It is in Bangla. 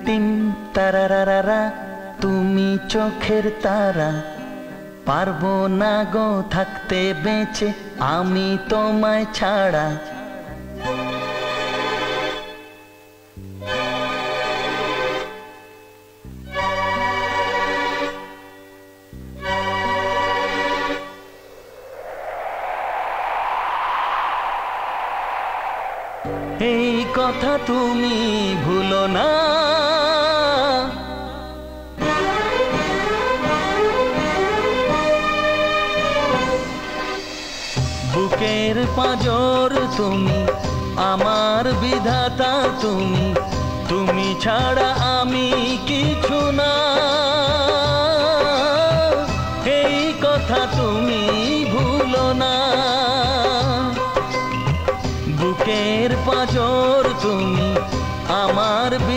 টিম তারারারা, তুমি চোখের তারা। পারবো না গো থাকতে বেঁচে আমি তোমায় ছাড়া। এই কথা তুমি ভুলো না, বুকের পাঁজর তুমি, আমার বিধাতা তুমি, তুমি ছাড়া আমি কিছু না।